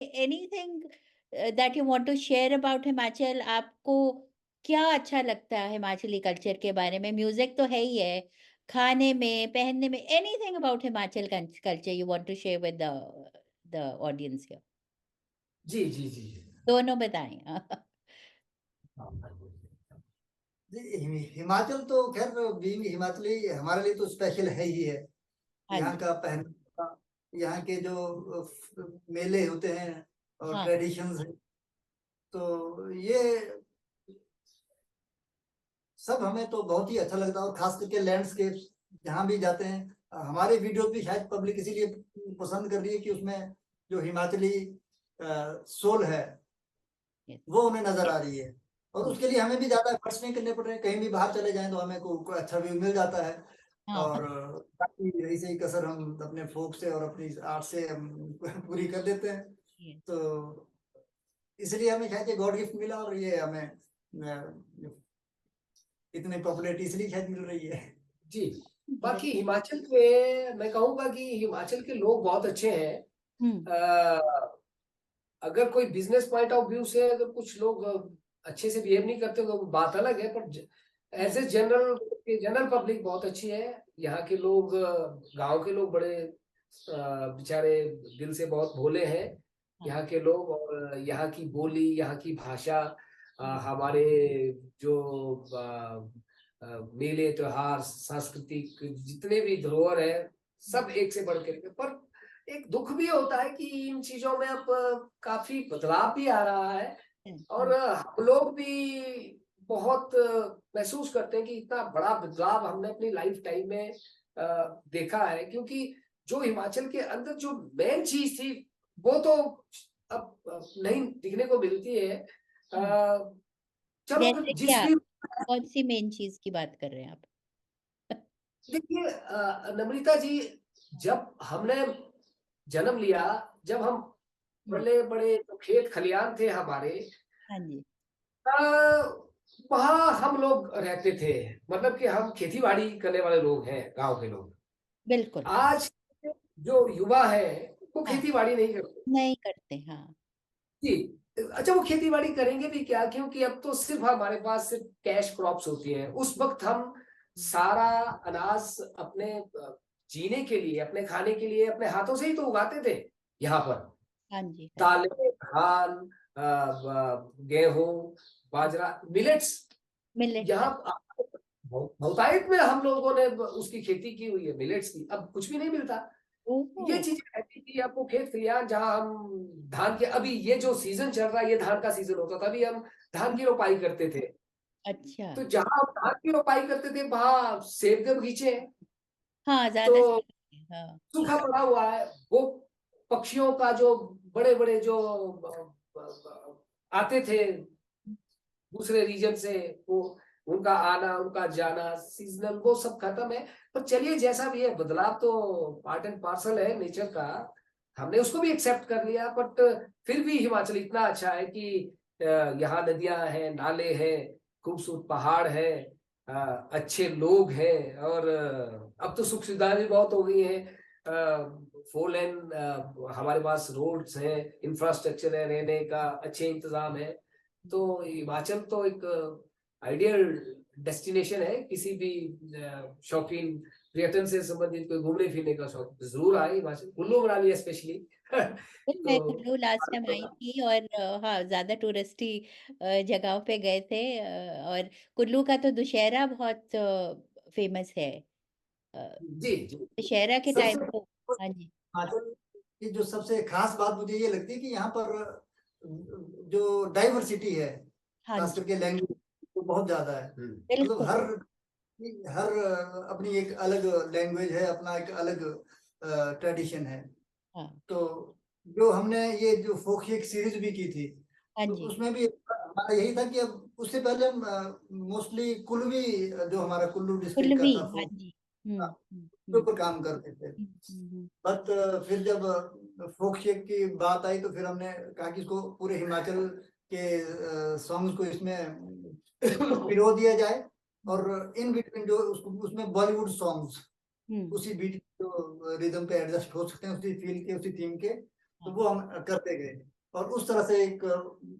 Anything that you want to share about Himachal? आपको क्या अच्छा लगता है हिमाचली कल्चर के बारे में? म्यूजिक तो है ही है, खाने में, पहनने में, anything about Himachal culture you want to share with the audience here? जी जी जी जी। दोनों बताएं। जी, हिमाचल तो खैर बीइंग हिमाचली हमारे लिए तो स्पेशल है ही है। हाँ यहाँ जी। का पहनावा, यहाँ के जो मेले होते हैं और हाँ। ट्रेडिशंस हैं, तो ये सब हमें तो बहुत ही अच्छा लगता है। और खास करके लैंडस्केप जहाँ भी जाते हैं, हमारे वीडियो भी शायद पब्लिक इसीलिए पसंद कर रही है कि उसमें जो हिमाचली सोल है yes, वो हमें नजर आ रही है। और हम्म, उसके लिए हमें भी ज्यादा एफर्ट्स नहीं करने पड़ रहे हैं, कहीं भी बाहर चले जाएं तो हमें को अच्छा व्यू मिल जाता है। हाँ। और बाकी ऐसे ही कसर हम अपने फोक से और अपनी आर्ट से हम पूरी कर देते हैं। yes, तो इसलिए हमें शायद ये गॉड गिफ्ट मिला, और ये हमें इतनी पॉपुलैरिटी इसलिए शायद मिल रही है। जी। बाकी हिमाचल के मैं कहूंगा कि हिमाचल के लोग बहुत अच्छे हैं। अगर कोई बिजनेस पॉइंट ऑफ व्यू से अगर कुछ लोग अच्छे से बिहेव नहीं करते तो बात अलग है, पर एज ए जनरल पब्लिक बहुत अच्छी है। यहाँ के लोग, गांव के लोग बड़े बेचारे दिल से बहुत भोले हैं यहाँ के लोग। और यहाँ की बोली, यहाँ की भाषा, हमारे जो मेले त्योहार, सांस्कृतिक जितने भी धरोहर है, सब एक से बढ़ कर। पर एक दुख भी होता है कि इन चीजों में अब काफी बदलाव भी आ रहा है। और हम लोग भी बहुत महसूस करते हैं कि इतना बड़ा बदलाव हमने अपनी लाइफ टाइम में देखा है। क्योंकि जो हिमाचल के अंदर जो मेन चीज थी वो तो अब नहीं दिखने को मिलती है। चलो फिर जैसे जिस क्या? भी, कौन सी मेन चीज की बात कर रहे हैं आप? देखिए नम्रता जी, जब हमने जन्म लिया, जब हम बड़े बड़े जो खेत खलियान थे हमारे, हाँ जी। वहां हम लोग रहते थे। मतलब कि हम खेती बाड़ी करने वाले लोग हैं, गांव के लोग। बिल्कुल। आज जो युवा है वो हाँ, खेती बाड़ी नहीं करते। नहीं करते, हाँ। जी। अच्छा, वो खेती बाड़ी करेंगे भी क्या? क्योंकि अब तो सिर्फ हमारे पास सिर्फ कैश क्रॉप्स होती हैं। उस वक्त हम सारा अनाज अपने जीने के लिए, अपने खाने के लिए अपने हाथों से ही तो उगाते थे यहाँ पर। हाँ जी, हाँ जी। दालें, धान, गेहूं, बाजरा, मिलेट्स, मिलेट्स। यहाँ बहुतायत में हम लोगों ने उसकी खेती की हुई है, मिलेट्स की। अब कुछ भी नहीं मिलता। ये ओह! चीजें रहती थी आपको खेत खलियान, जहाँ हम धान के, अभी ये जो सीजन चल रहा है ये धान का सीजन होता था, तभी हम धान की रोपाई करते थे। अच्छा। तो जहाँ हम धान की रोपाई करते थे वहां सेब के बगीचे हैं। हाँ, ज़्यादा तो सही है, हाँ। सूखा पड़ा हुआ है। वो पक्षियों का जो बड़े बड़े जो आते थे दूसरे रीजन से, वो उनका आना, उनका जाना सीजनल, वो सब खत्म है। पर चलिए, जैसा भी है, बदलाव तो पार्ट एंड पार्सल है नेचर का। हमने उसको भी एक्सेप्ट कर लिया। बट फिर भी हिमाचल इतना अच्छा है कि यहाँ नदियां हैं, नाले हैं, खूबसूरत पहाड़ है, अच्छे लोग हैं। और अब तो सुख सुविधाएं भी बहुत हो गई हैं। 4 लेन हमारे पास रोड्स हैं, इंफ्रास्ट्रक्चर है, रहने का अच्छे इंतजाम है। तो हिमाचल तो एक आइडियल डेस्टिनेशन है। किसी भी शौकीन पर्यटन से संबंधित कोई घूमने फिरने का शौक जरूर आए हिमाचल, कुल्लू मनाली स्पेशली। फिर मैं तो कुल्लू लास्ट टाइम आई थी, और हाँ, ज़्यादा टूरिस्टी जगहों पे गए थे। और कुल्लू का तो दुशहरा बहुत फेमस है। जी जी। दशहरा के टाइम सबसे को। हाँ जी। हिमाचल की जो सबसे खास बात मुझे ये लगती है कि यहाँ पर जो डाइवर्सिटी है, हाँ खास जी। करके लैंग्वेज, तो बहुत ज्यादा है। मतलब बिल्कुल। हर हर अपनी एक अलग लैंग्वेज है, अपना एक अलग ट्रेडिशन है। हाँ। तो जो हमने ये जो फोक सीरीज भी की थी, हाँ तो जी। उसमें भी हमारा यही था कि अब उससे पहले हम मोस्टली कुल्लवी, जो हमारा कुल्लू डिस्ट्रिक्ट का कुल्लवी, था हाँ फोक, जी। के ऊपर काम करते थे। हम्म। बट फिर जब फोक शेक की बात आई तो फिर हमने कहा कि इसको पूरे हिमाचल के सॉन्ग्स को इसमें पिरो दिया जाए। और इन बिटवीन जो उसको उसमें बॉलीवुड सॉन्ग्स हम्म। उसी बीट जो रिदम पे एडजस्ट हो सकते हैं, उसी फील के, उसी थीम के, तो हाँ। वो हम करते गए। और उस तरह से एक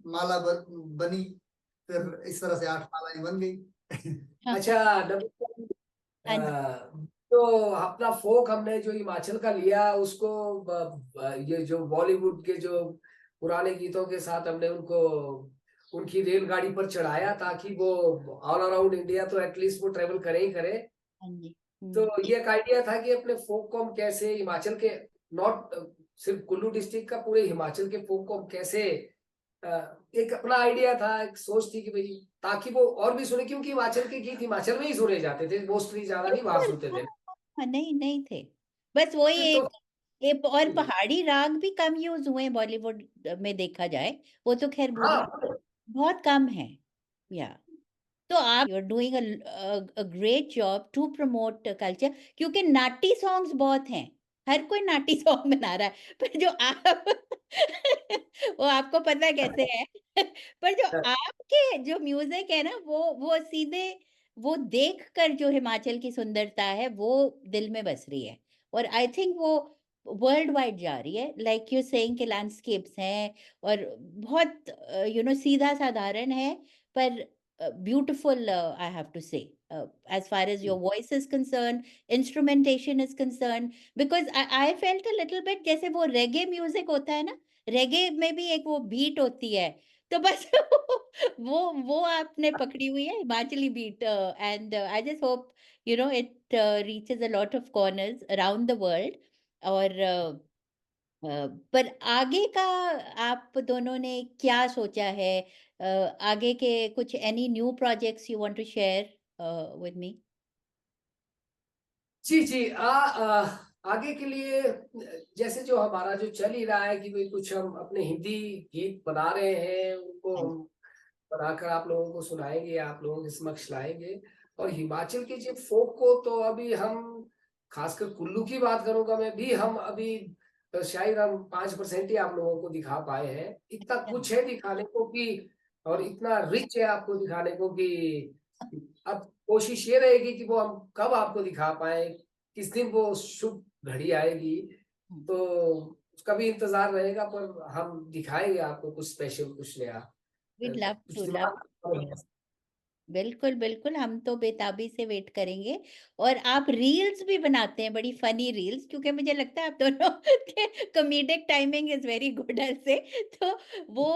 माला बनी, फिर इस तरह से 8 मालाएं बन गई। अच्छा नमिता, हाँ जी, तो अपना फोक हमने जो हिमाचल का लिया उसको ये जो बॉलीवुड के जो पुराने गीतों के साथ हमने उनको उनकी रेलगाड़ी पर चढ़ाया ताकि वो ऑल अराउंड इंडिया तो एटलीस्ट वो ट्रेवल करे ही करे। हाँ जी। तो ये एक आइडिया था कि अपने फोक को हम कैसे हिमाचल के, नॉट सिर्फ कुल्लू डिस्ट्रिक्ट का, पूरे हिमाचल के फोक को हम कैसे, एक अपना आइडिया था, एक सोच थी कि भाई ताकि वो और भी सुने, क्योंकि हिमाचल के गीत हिमाचल में ही सुने जाते थे मोस्टली, ज्यादा नहीं बाहर बिल्कुल, सुनते हाँ, थे। हाँ, नहीं नहीं थे। बस वही तो एक और पहाड़ी राग भी कम यूज हुए हैं बॉलीवुड में देखा जाए, वो तो खैर हाँ, बहुत कम है। या तो आप you are doing a great job to promote culture, क्योंकि नाटी सॉन्ग्स बहुत हैं, हर कोई नाटी सॉन्ग बना रहा है, पर जो आप वो आपको पता कैसे है पर जो आपके जो म्यूजिक है ना, वो सीधे वो देख कर जो हिमाचल की सुंदरता है वो दिल में बस रही है, और आई थिंक वो वर्ल्ड वाइड जा रही है, लाइक यू सेइंग के लैंडस्केप्स हैं, और बहुत सीधा साधारण है, पर beautiful, I have to say, as far as your voice is concerned, instrumentation is concerned, because I felt a little bit जैसे वो रेगे म्यूजिक होता है ना, रेगे में भी एक वो बीट होती है, तो बस वो आपने पकड़ी हुई है Himachali beat, and I just hope it reaches a lot of corners around the world, और पर आगे का आप दोनों ने क्या सोचा है, आगे के कुछ any new projects you want to share with me? जी जी, आगे के लिए जैसे जो हमारा जो चल ही रहा है कि भाई कुछ हम अपने हिंदी गीत बना रहे हैं, उनको हाँ जी, हम बनाकर आप लोगों को सुनाएंगे, आप लोगों के समक्ष लाएंगे। और हिमाचल के जो फोक को तो अभी हम, खासकर कुल्लू की बात करूंगा मैं भी, हम अभी शायद हम 5% ही आप लोगों को दिखा पाए हैं। इतना अच्छा, कुछ है दिखाने को कि, और इतना रिच है आपको दिखाने को कि अब कोशिश ये रहेगी कि वो हम कब आपको दिखा पाए, किस दिन वो शुभ घड़ी आएगी, तो उसका भी इंतजार रहेगा, पर हम दिखाएंगे आपको कुछ स्पेशल, कुछ नया। वीड लव कुछ टू, दिमाग में है। बिल्कुल बिल्कुल, हम तो बेताबी से वेट करेंगे। और आप रील्स भी बनाते हैं, बड़ी फनी रील्स, क्योंकि मुझे लगता है आप दोनों के comedic timing is very good ऐसे, तो वो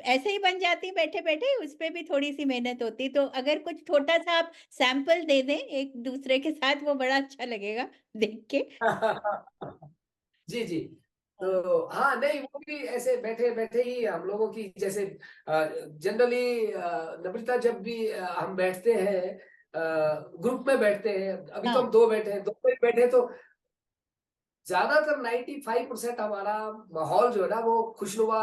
ऐसे ही बन जाती बैठे बैठे, उस पे भी थोड़ी सी मेहनत होती, तो अगर कुछ छोटा सा आप सैंपल दे दें एक दूसरे के साथ, वो बड़ा अच्छा लगेगा देख के। जी जी। हाँ, तो हाँ, नहीं वो भी ऐसे बैठे बैठे ही हम लोगों की, जैसे जनरली नम्रता, जब भी हम बैठते हैं ग्रुप में बैठते हैं, अभी तो हाँ, हम दो बैठे हैं, दो में बैठे तो ज्यादातर 95% हमारा माहौल जो है ना वो खुशनुमा,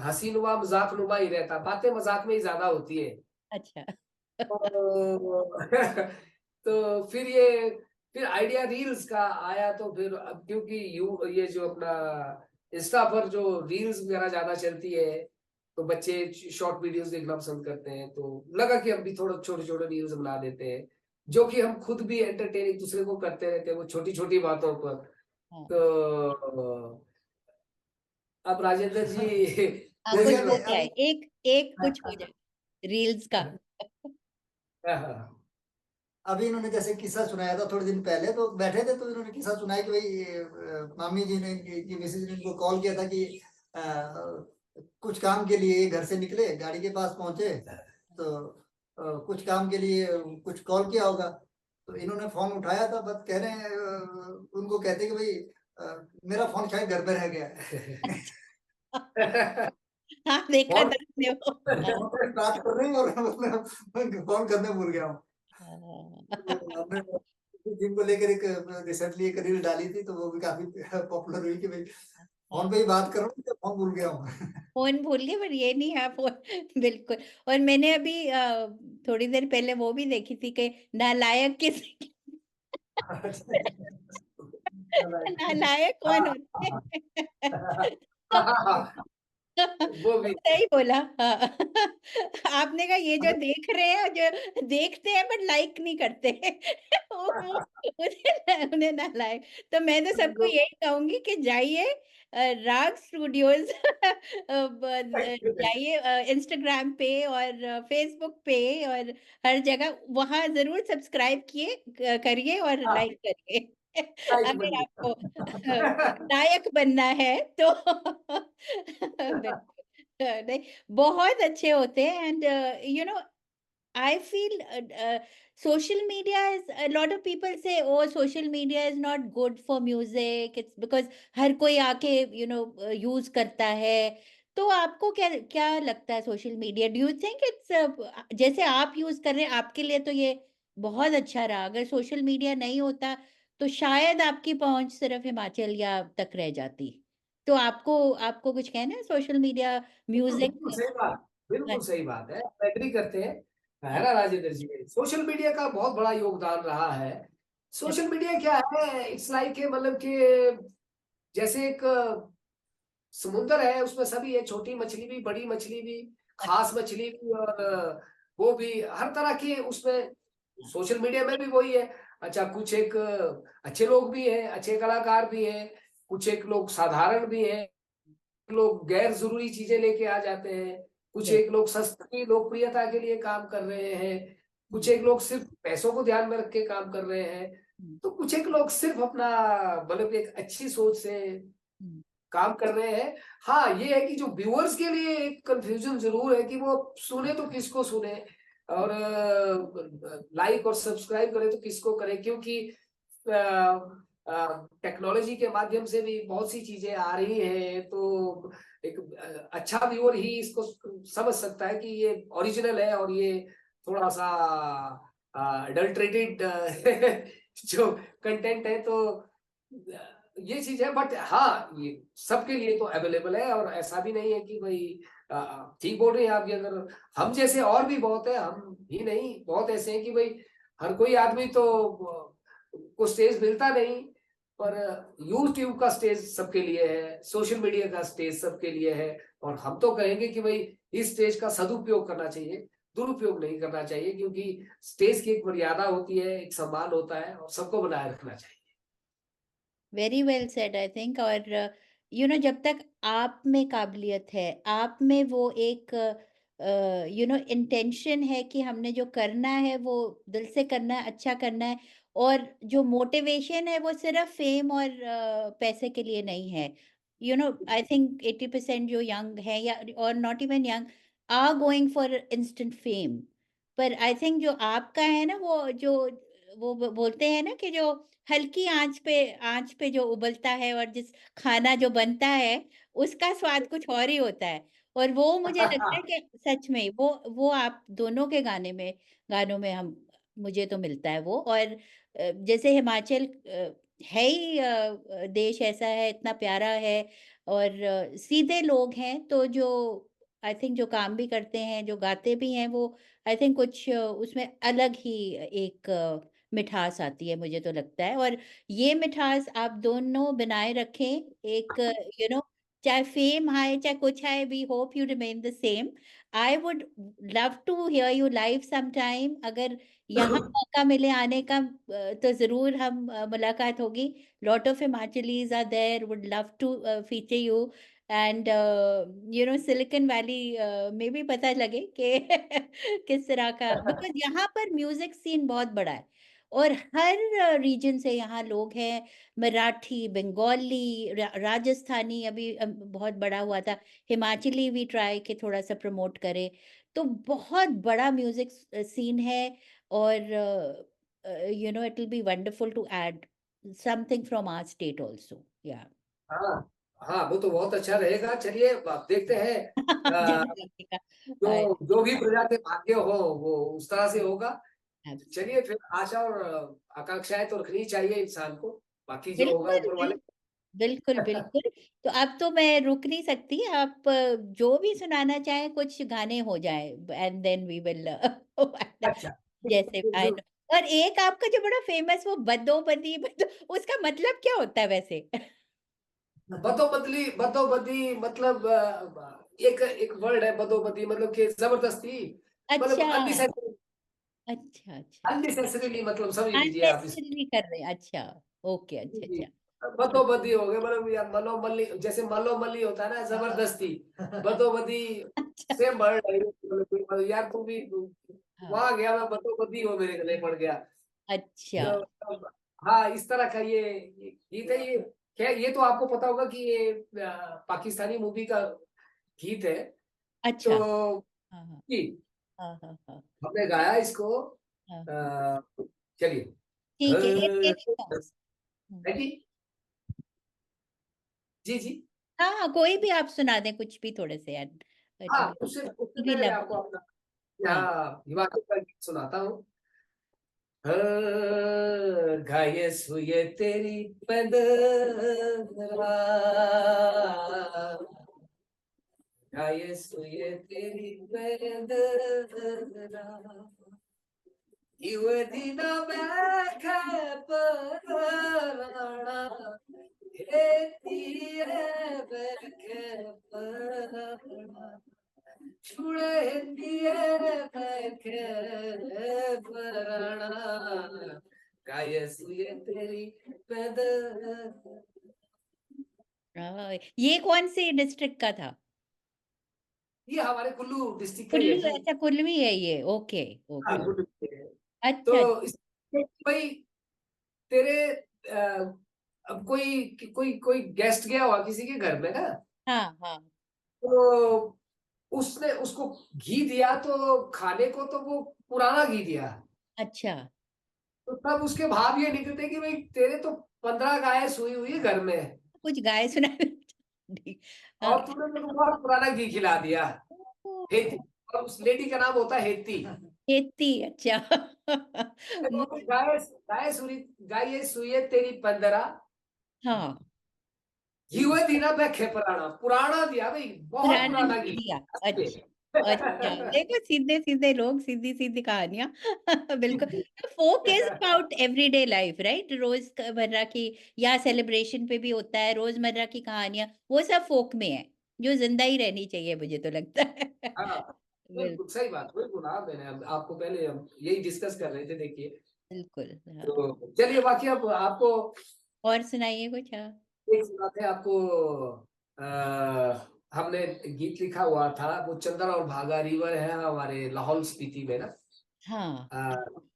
हसीनुमा, मजाकनुमा ही रहता, बातें मजाक में ही ज्यादा होती है। अच्छा। तो तो फिर आइडिया रील्स का आया, तो फिर अब क्योंकि ये जो अपना इंस्टा पर जो रील्स वगैरह ज्यादा चलती है, तो बच्चे शॉर्ट वीडियोस देखना पसंद करते हैं, तो लगा कि हम भी थोड़ा छोटे छोटे रील्स बना देते हैं, जो कि हम खुद भी एंटरटेन एक दूसरे को करते रहते हैं वो छोटी छोटी बातों पर। हाँ, तो अब राजेंद्र जी हाँ, कुछ कुछ देखिए हो अभी जाए, एक एक कुछ हो जाए रील्स का। अभी इन्होंने जैसे किस्सा सुनाया था थोड़े दिन पहले, तो बैठे थे तो इन्होंने किस्सा सुनाया कि भाई मामी जी ने की मिसेज ने इनको कॉल किया था कि अ, कुछ काम के लिए घर से निकले, गाड़ी के पास पहुंचे, तो कुछ काम के लिए कुछ कॉल किया होगा, तो इन्होंने फोन उठाया था, बस कह रहे हैं उनको कहते कि भाई मेरा फोन शायद घर पे रह गया है। हाँ, देखा फोन था हमने वो। फोन पे बात कर रहे हैं और फोन करने भूल गया हूँ। हाँ, तो हमने जिम को लेकर एक रिसेंटली एक रील डाली थी, तो वो भी काफी पॉपुलर हुई कि भाई फोन पे ही बात कर रहा हूँ, फोन भूल गया हूँ। फोन भूल गए, पर ये नहीं है फोन। बिल्कुल। और मैंने अभी थोड़ी देर पहले वो भी देखी थी कि नालायक किस नालायक कौन होते हैं? तो वो भी सही बोला। हाँ। आपने कहा ये जो देख रहे हैं, जो देखते हैं बट लाइक नहीं करते। वो उन्हें ना लाइक। तो मैं तो सबको यही कहूंगी कि जाइए राग स्टूडियोज, जाइए इंस्टाग्राम पे और फेसबुक पे और हर जगह वहां जरूर सब्सक्राइब करिए और हाँ, लाइक करिए। लाइक अगर बनी। आपको नायक बनना है तो नहीं, बहुत अच्छे होते हैं। And you know, I feel social media is, a lot of people say, oh, social media is not good for music. It's because हर कोई आके यूज करता है। तो आपको क्या क्या लगता है social media? Do you think it's, जैसे आप यूज कर रहे हैं आपके लिए तो ये बहुत अच्छा रहा। अगर सोशल मीडिया नहीं होता तो शायद आपकी पहुंच सिर्फ हिमाचल या तक रह जाती। तो आपको आपको कुछ कहना है सोशल मीडिया बिल्कुल म्यूजिक? बिल्कुल सही बात, बिल्कुल सही बात है, एग्री करते हैं, है ना राजेंद्र जी। सोशल मीडिया का बहुत बड़ा योगदान रहा है। सोशल मीडिया क्या है, इट्स लाइक मतलब कि जैसे एक समुंदर है, उसमें सभी है, छोटी मछली भी, बड़ी मछली भी, खास मछली भी, और वो भी हर तरह की उसमें। सोशल मीडिया में भी वही है। अच्छा, कुछ एक अच्छे लोग भी हैं, अच्छे कलाकार भी हैं, कुछ एक लोग साधारण भी हैं, लोग गैर जरूरी चीजें लेके आ जाते हैं, कुछ एक लोग सस्ती लोकप्रियता के लिए काम कर रहे हैं, कुछ एक लोग सिर्फ पैसों को ध्यान में रख के काम कर रहे हैं, तो कुछ एक लोग सिर्फ अपना मतलब एक अच्छी सोच से काम कर रहे हैं। हाँ, ये है कि जो व्यूअर्स के लिए एक कंफ्यूजन जरूर है कि वो सुने तो किसको सुने, और लाइक और सब्सक्राइब करे तो किसको करे, क्योंकि टेक्नोलॉजी के माध्यम से भी बहुत सी चीजें आ रही हैं, तो एक अच्छा व्यूअर ही इसको समझ सकता है कि ये ओरिजिनल है और ये थोड़ा सा अडल्ट्रेटेड जो कंटेंट है। तो ये चीज है, बट हाँ, ये सबके लिए तो अवेलेबल है, और ऐसा भी नहीं है कि भाई ठीक बोल रहे हैं आप कि अगर हम जैसे और भी बहुत है, हम ही नहीं बहुत ऐसे हैं कि भाई हर कोई आदमी तो को स्टेज मिलता नहीं, पर यूट्यूब का स्टेज सबके लिए है, सोशल मीडिया का स्टेज सबके लिए है, और हम तो कहेंगे कि भाई इस स्टेज का सदुपयोग करना चाहिए, दुरुपयोग नहीं करना चाहिए, क्योंकि स्टेज की एक मर्यादा होती है, एक सम्मान होता है, और सबको बनाए रखना चाहिए। Very well said I think. और जब तक आप में काबिलियत है, आप में वो एक इंटेंशन है कि हमने जो करना है वो दिल से करना है, अच्छा करना है, और जो मोटिवेशन है वो सिर्फ फेम और पैसे के लिए नहीं है। आई थिंक 80% जो यंग है, या और not even young, are going for instant fame. पर आई थिंक जो आपका है ना, वो जो बोलते हैं ना कि जो हल्की आंच पे जो उबलता है और जिस खाना जो बनता है उसका स्वाद कुछ और ही होता है। और वो मुझे लगता है कि सच में वो आप दोनों के गानों में हम मुझे तो मिलता है वो। और जैसे हिमाचल है ही देश ऐसा है, इतना प्यारा है, और सीधे लोग हैं, तो जो आई थिंक जो काम भी करते हैं, जो गाते भी हैं, वो आई थिंक कुछ उसमें अलग ही एक मिठास आती है, मुझे तो लगता है। और ये मिठास आप दोनों बनाए रखें। एक चाहे फेम आए चाहे कुछ आए, we hope you remain the same. I would love to hear you live some time. अगर यहाँ मौका मिले आने का तो जरूर हम मुलाकात होगी। Lot of Himachalis are there, would love to feature you. And Silicon Valley में भी पता लगे कि किस तरह का, बिकॉज यहाँ पर म्यूजिक सीन बहुत बड़ा है, और हर रीजन से यहाँ लोग हैं। मराठी, बंगाली, राजस्थानी अभी बहुत बड़ा हुआ था। हिमाचली भी ट्राई के थोड़ा सा प्रमोट करे। तो बहुत बड़ा म्यूजिक सीन है। और it will be wonderful to add something from our state also. या हाँ हाँ, वो तो बहुत अच्छा रहेगा। चलिए, अब देखते हैं जगह जो जो भी प्रजा के भाग्य हो वो उस तरह से होगा। का। चलिए, फिर आशा और आकांक्षाएं तो रखनी चाहिए इंसान को, बाकी जो होगा बिल्कुल ऊपर वाले। बिल्कुल बिल्कुल। तो अब तो मैं रुक नहीं सकती, आप जो भी सुनाना चाहें, कुछ गाने हो जाए, एंड देन वी विल अच्छा, जैसे आई नो। और एक आपका जो बड़ा फेमस, वो बदो बदी बदो, उसका मतलब क्या होता है वैसे? बदोबदी बदोबदी मतलब एक वर्ड है बदोबदी, मतलब कि जबरदस्ती, मतलब अच्छा, अननेसेसरी, अच्छा, अच्छा, अननेसेसरीली, मतलब समझ लीजिए आप इस। अननेसेसरी कर रहे हैं, अच्छा, ओके, जी अच्छा, जी, अच्छा, ठीक, बदोबदी हो गए, मतलब यार मनोमल्ली, जैसे मल्लोमल्ली होता है ना, जबरदस्ती, बदोबदी अच्छा, सेम वर्ड है, मतलब यार तू भी हाँ, वहां गया, मैं बदोबदी हो मेरे गले पड़ गया। अच्छा, तो हाँ, इस तरह का ये गीत है ये। खैर ये तो आपको पता होगा कि ये पाकिस्तानी मूवी का गीत है। अच्छा, तो हाँ, हाँ, जी, हाँ, हाँ, हाँ, हमने गाया इसको। हाँ, अ, चलिए। ठीक है, एक है सॉन्ग, जी, जी जी। हाँ, हाँ, कोई भी आप सुना दें, कुछ भी थोड़े से यार, हाँ, उससे भी पहले मैं आपको लव, अपना हाँ, यहाँ हिमाचल का गीत सुनाता हूँ। घाये सुये तेरी पैदरा, घाये सुये तेरी पैदरा, युवतीना बैठे पराना, हे तीरे बैठे पराना, छुड़े दिए बैठे पराना, गाये सुये तेरी पैदरा। ये कौन से डिस्ट्रिक्ट का था? ये हमारे कुल्लू डिस्ट्रिक्ट का ही है कुल्लू, जी। अच्छा, कुल्लवी है ये, ओके, हाँ, ओके, कुल्लू के है। अच्छा, तो इस भाई तेरे अब कोई कोई कोई गेस्ट गया हुआ किसी के घर में ना, हाँ, हाँ, तो उसने उसको घी दिया, तो खाने को तो वो पुराना घी दिया। अच्छा, तो तब उसके भाव ये निकलते कि भाई तेरे तो 15 गाय सोई हुई है घर में, कुछ गाए सुना ठीक, हाँ, और तूने मेरे को बहुत पुराना घी खिला दिया। हेती, और उस लेडी का नाम होता है हेती। खेती, अच्छा तो मुझे, गाय गाय सुरी, गाय सुई है तेरी 15, हाँ, घी हुए दीना पे खेपराना, पुराना दिया भाई, बहुत पुराना पुराना नहीं घी। दिया, अच्छा, अच्छा, देखो सीधे सीधे लोग, सीधी सीधी कहानियां बिल्कुल। Folk is about everyday life, right, रोजमर्रा की, या सेलिब्रेशन पे भी होता है, रोजमर्रा की कहानियां, वो सब फोक में है, जो जिंदा ही रहनी चाहिए, मुझे तो लगता है हाँ, बिल्कुल, बिल्कुल सही बात, वही बोला मैंने, अब आपको पहले हम यही डिस्कस कर रहे थे, देखिए। बिल्कुल, हाँ, तो चलिए, बाकी अब आपको और सुनाइए कुछ, हाँ, एक सुनाते हैं आपको। हमने गीत लिखा हुआ था, वो चंदन और भागा रिवर है हमारे लाहौल स्पीति में ना। हाँ,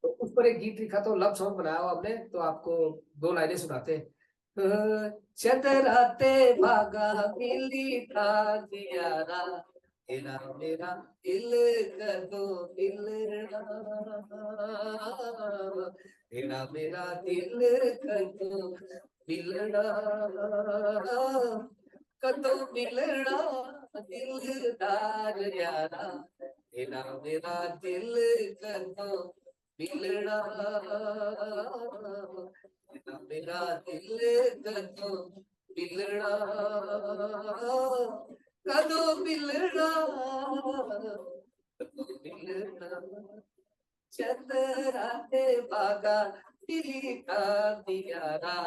तो उस पर एक गीत लिखा, तो लव सॉन्ग बनाया हुआ हमने, तो आपको दो लाइनें सुनाते हैं। चतराते भागा मिली था दियारा, तेरा मेरा दिल कर दो मिलना, तेरा मेरा दिल कर दो मिलना, कदों मिलना दिलदार यारा, तेरा मेरा दिल कर दो मिलना, तेरा मेरा दिल कर दो मिलना, कदों मिलना, कदों मिलना, चंद्राते बागा दिली का दियारा,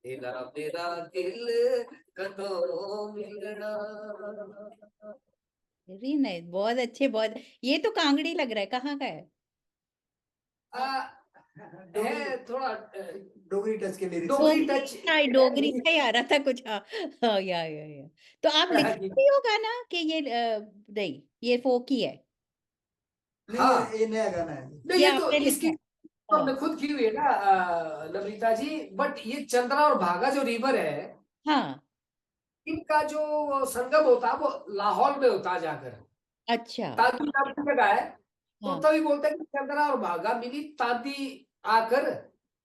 तेरा मेरा दिल कदों मिलना। वेरी नाइस, बहुत अच्छे, बहुत, ये तो कांगड़ी लग रहा है, कहाँ का है? आ, है थोड़ा डोगरी टच के लिरिक्स है। डोगरी डोगरी टच का, है डोगरी नहीं। का ही आ रहा था कुछ, हाँ, हाँ, या, तो आप लिखते भी हो गाना कि ये नहीं, ये फोक ही है, नहीं, हाँ, ये नया गाना है। नहीं ये ये तो आपने लिखा इसकी है? तो हाँ, हमने खुद की हुई है ना, नम्रता जी। बट ये चंद्रा और भागा जो रिवर है, हाँ, इनका जो संगम होता है वो लाहौल में होता है जाकर, अच्छा, तांदी नाम की जगह है। तो हाँ, तभी बोलते हैं कि चंद्रा और भागा मिली तांदी आकर,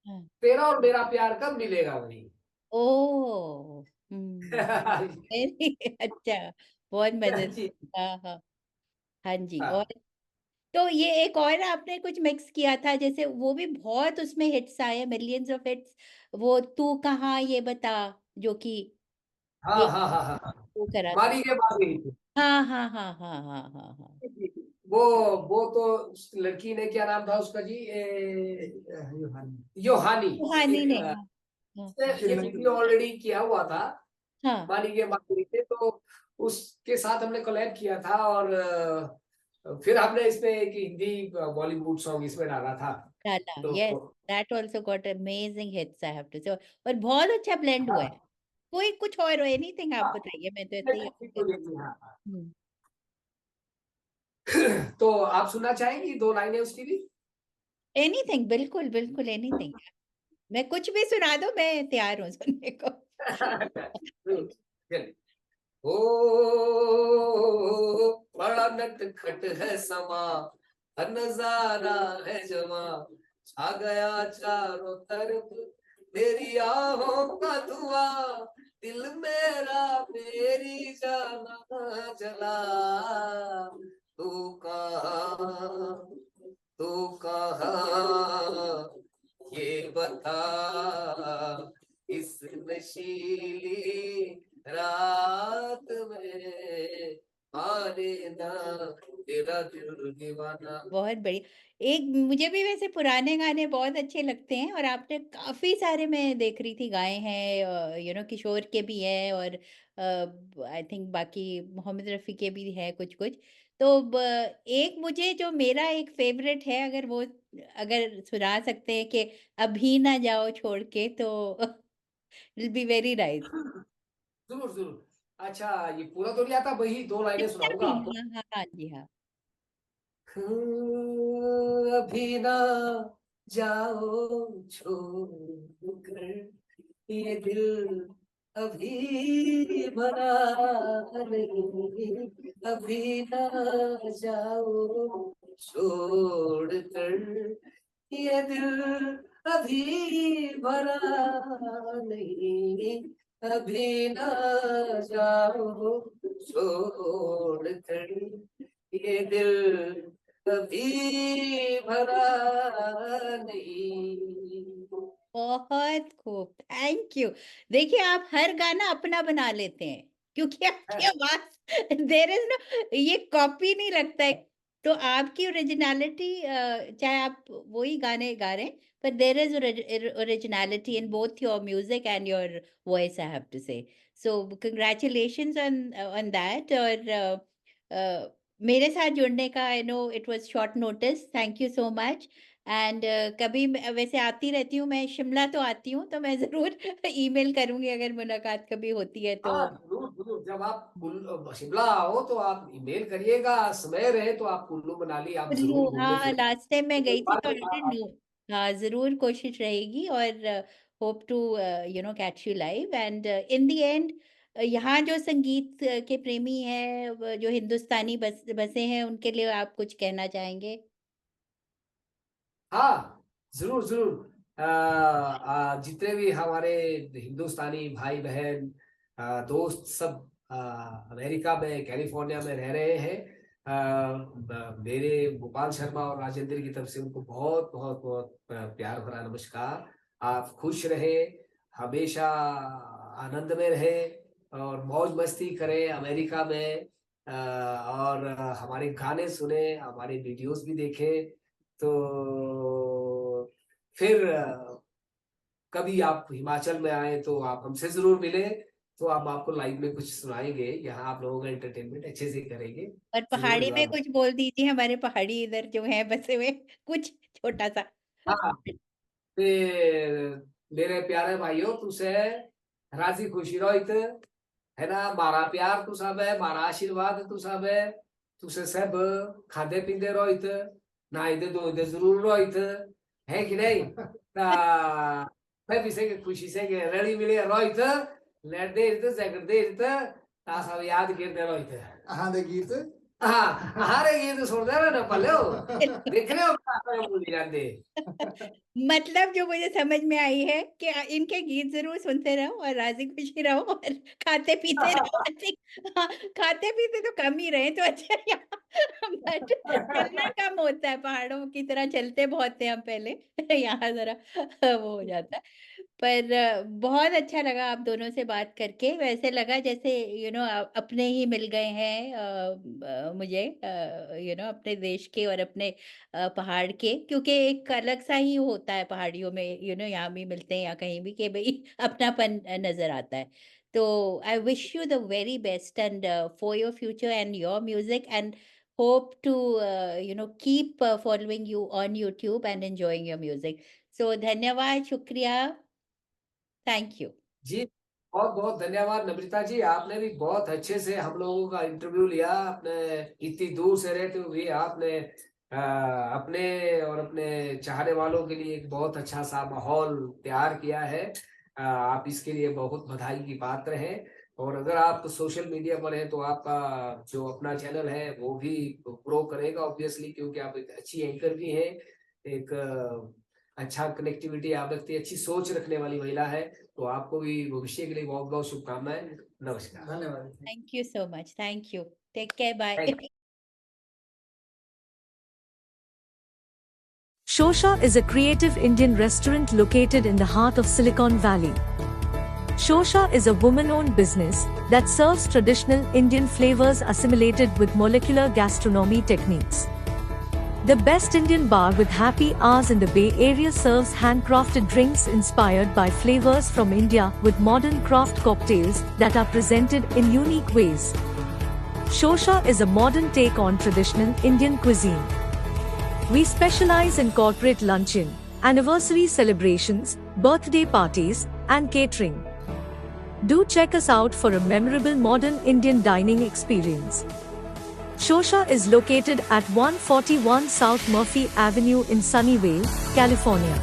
हाँ, तेरा और मेरा प्यार कब मिलेगा वही। ओ, वेरी अच्छा, बहुत मजे, जी, हाँ, हाँ, हाँ जी, और हाँ तो ये एक और आपने कुछ मिक्स किया था, जैसे वो भी बहुत उसमें हिट्स आए, मिलियंस ऑफ हिट्स, वो तू कहाँ ये बता, जो कि हाँ एक हाँ हाँ हाँ हाँ। वो करा था, मारी के बाद गई थी। हाँ, हाँ, हाँ, हाँ, हाँ, हाँ, हाँ, वो वो तो उस लड़की ने, क्या नाम था उसका जी, यूहानी। योहानी। रूहानी एक ने, हाँ, हाँ, ये श्रीलंका। वीडियो ऑलरेडी किया हुआ था, हाँ, मानी के मारी थे। तो उसके साथ हमने कोलैब किया था, और फिर हमने इसमें एक हिंदी बॉलीवुड सॉन्ग इसमें डाला था। डाला, तो yes, that also got amazing hits, I have to say. और बहुत अच्छा ब्लेंड हुआ हाँ, है। कोई कुछ और एनीथिंग आप हाँ, बताइए, मैं तो ऐसे ही हाँ, हाँ। हम्म। तो आप सुनना चाहेंगी 2 लाइनें उसकी भी? एनीथिंग, बिल्कुल बिल्कुल, एनीथिंग। मैं कुछ भी सुना दो, मैं तैयार हूँ सुनने को। चलिए। ओ बड़ा नटखट है समा, हर नजारा है जमा, छा गया चारों तरफ तेरी आहों का धुआं, दिल मेरा मेरी जाना जला, तू कहाँ, तू कहाँ, ये बता, इस नशीली रात में मारे ना तेरा दिल दीवाना। बहुत बढ़िया। एक मुझे भी वैसे पुराने गाने बहुत अच्छे लगते हैं, और आपने काफी सारे, मैं देख रही थी, गाए हैं, किशोर के भी है, और आई थिंक बाकी मोहम्मद रफी के भी है कुछ कुछ। तो एक मुझे जो मेरा एक फेवरेट है, अगर वो, अगर सुना सकते हैं कि अभी ना जाओ छोड़ के, तो विल बी वेरी नाइस। जरूर जरूर। अच्छा, ये पूरा तो नहीं आता, वही 2 लाइनें सुनाऊंगा आपको। हाँ हाँ हाँ जी हाँ। अभी ना जाओ छोड़ कर, ये दिल अभी भरा नहीं, अभी ना जाओ छोड़ कर, ये दिल अभी भरा नहीं, अभी ना जाओ छोड़ कर, ये दिल कभी भरा नहीं। बहुत खूब, थैंक यू। देखिए, आप हर गाना अपना बना लेते हैं, क्योंकि आपकी आवाज, देर इज नो, ये कॉपी नहीं लगता है। तो आपकी ओरिजिनलिटी, चाहे आप वही गाने गा रहे हैं, पर there is originality in both your music and your voice, I have to say. So congratulations on on that. और मेरे साथ जुड़ने का, I know it was short notice, thank you so much. And कभी वैसे आती रहती हूँ, मैं शिमला तो आती हूँ, तो मैं ज़रूर ईमेल करूँगी अगर मुलाकात कभी होती है तो। हाँ जरूर जरूर, जब आप शिमला आओ तो आप ईमेल करिएगा, समय रहे तो आप कुल्लू मनाली आप कुल्लू, जरूर घूमने हाँ, फिर। लास्ट टाइम मैं गई एक थी बार तो आई में डिडंट नो। हाँ, ज़रूर कोशिश रहेगी, और hope to catch you live. And in the end, यहाँ जो संगीत के प्रेमी हैं, जो हिंदुस्तानी बसे हैं, उनके लिए आप कुछ कहना चाहेंगे? हाँ जरूर जरूर। जितने भी हमारे हिंदुस्तानी भाई बहन, दोस्त सब अमेरिका में, कैलिफोर्निया में रह रहे हैं, मेरे गोपाल शर्मा और राजेंद्र की तरफ से उनको बहुत बहुत बहुत प्यार भरा नमस्कार। आप खुश रहे, हमेशा आनंद में रहे, और मौज मस्ती करें अमेरिका में, और हमारे गाने सुने, हमारे वीडियोस भी देखें। तो फिर कभी आप हिमाचल में आए तो आप हमसे जरूर मिले, तो हम आपको लाइव में कुछ सुनाएंगे, यहाँ आप लोगों का एंटरटेनमेंट अच्छे से करेंगे। और जरूर पहाड़ी में आप। कुछ बोल दीजिए, हमारे पहाड़ी इधर जो है बसे हुए, कुछ छोटा सा। हाँ, फिर मेरे प्यारे भाइयों, तुसे राजी खुशी रोहित, है ना, मारा प्यार तू सब है, मारा आशीर्वाद तू सब है, तुसे सब खाते पीते रोहित, नहाते धोते जरूर रोहित, है कि नहीं? मैं भी से खुशी से के रली मिले रोहित, लेट दे इधर जगह दे इधर, तासा याद करते रोहित। हाँ दे गीत। हाँ हारे ये तो छोड़ दे ना पल्ले हो, देख रहे हो भूल जाते। मतलब जो मुझे समझ में आई है कि इनके गीत जरूर सुनते रहो, और राजी खुशी रहो, और खाते पीते रहो। हाँ, खाते पीते तो कम ही रहे तो अच्छा यहाँ, बट चलना कम होता है, पहाड़ों की तरह चलते बहुत थे हम पहले। यहाँ जरा वो हो जाता है। पर बहुत अच्छा लगा आप दोनों से बात करके, वैसे लगा जैसे अपने ही मिल गए हैं, मुझे अपने देश के और अपने पहाड़ के, क्योंकि एक अलग सा ही होता है पहाड़ियों में, यहाँ भी मिलते हैं या कहीं भी, कि भाई अपनापन नजर आता है। So I wish you the very best and for your future and your music, and hope to keep following you on YouTube and enjoying your music. So धन्यवाद, शुक्रिया, thank you. जी, बहुत बहुत धन्यवाद नम्रता जी, आपने भी बहुत अच्छे से हम लोगों का इंटरव्यू लिया। आपने इतनी दूर से रहते हुए आपने अपने और अपने चाहने वालों के लिए एक बहुत अच्छा सा माहौल तैयार किया है। आप इसके लिए बहुत बधाई की पात्र हैं। और अगर आप सोशल मीडिया पर हैं तो आपका जो अपना चैनल है वो भी ग्रो करेगा ऑब्वियसली, क्योंकि आप एक अच्छी एंकर भी हैं, एक अच्छा कनेक्टिविटी आप रखती है, अच्छी सोच रखने वाली महिला है। तो आपको भी भविष्य के लिए बहुत बहुत शुभकामनाएं। नमस्कार। धन्यवाद। Thank you so much. Thank you. Take care. Bye. Thank Shosha is a creative Indian restaurant located in the heart of Silicon Valley. Shosha is a woman-owned business that serves traditional Indian flavors assimilated with molecular gastronomy techniques. The best Indian bar with happy hours in the Bay Area serves handcrafted drinks inspired by flavors from India with modern craft cocktails that are presented in unique ways. Shosha is a modern take on traditional Indian cuisine. We specialize in corporate luncheon, anniversary celebrations, birthday parties, and catering. Do check us out for a memorable modern Indian dining experience. Shosha is located at 141 South Murphy Avenue in Sunnyvale, California.